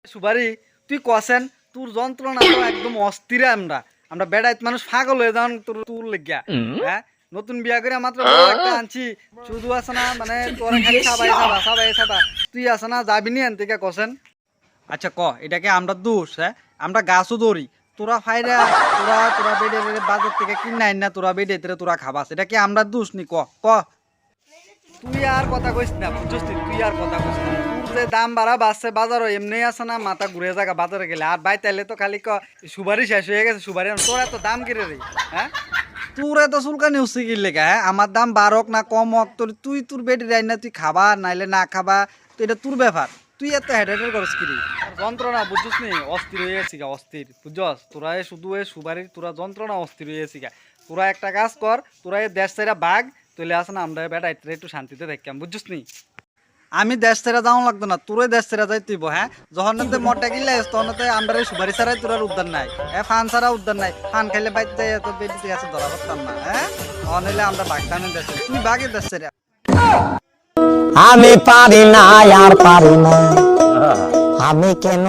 সুবারি তুই কসেন তোর যন্ত্রণা তো একদম অস্থির। আমরা বেড়াইত মানুষ পাগল হয়ে যান তোর লেগিয়া। হ্যাঁ, নতুন বিয়া করে মাত্র বউ একটা আনছি, শুধু আছে না মানে তোরা খালি সাবাই তুই আছে না যাবি নি এনতে কসেন। আচ্ছা ক এটাকে আমরা দোষ? হ্যাঁ, আমরা গাছও দৌড়ি, তোরা ফাইরা তোরা বেডে বাজার থেকে কিনে আইন না, তোরা বেডে তোরা খাবাস, এটা কি আমরা দোষ নি? ক ক তুই আর কথা কইস না, বুঝছিস? তুই আর কথা কইস না। তোর যে দাম বাড়া বাড়ছে বাজারও এমনি আছে না, মাথা ঘুরে জায়গা বাজারে গেলে। আর বাই তাইলে তো খালি সুপারি শেষ হয়ে গেছে, সুপারি তোর এত দাম কিরে রে? হ্যাঁ, তোর এত চুলকানি হচ্ছে কি লেখা? হ্যাঁ, আমার দাম বাড়ক না কম হোক, তুই বেডে রাই না, তুই খাবা নাইলে না খাবা, তো এটা তোর ব্যাপার। তুই এত হেডের করস কি? যন্ত্রণা বুঝছিস নি, অস্থির হয়ে গেছি গা, অস্থির বুঝছস? তোরা শুধু সুপারির তোরা যন্ত্রণা অস্থির হয়ে গেছি গা। তোরা একটা কাজ কর, তোরা এই দেশ ছেড়া বাঘ তৈলে আসে না, আমরা বেটা একটু শান্তিতে থাকতাম, বুঝছিস নি? আমি দেশ ছেড়া যাওয়া লাগতো না, তোরে দেশ ছেড়া যাই তুইব। হ্যাঁ, যখন মরটা গিলে তখন আমরা সুপারি ছাড়াই তোর উদ্ধার নাই। হ্যাঁ, ফান ছাড়া উদ্ধার নাই, ফান খাইলে বাইতে যাই এত বেটি আছে ধরা পারতাম না। হ্যাঁ, অনিলে আমরা বাগদানের দেশে, তুই বাঘের দেশ ছেড়া। আমি পারি না আর পারি না, আমি কেন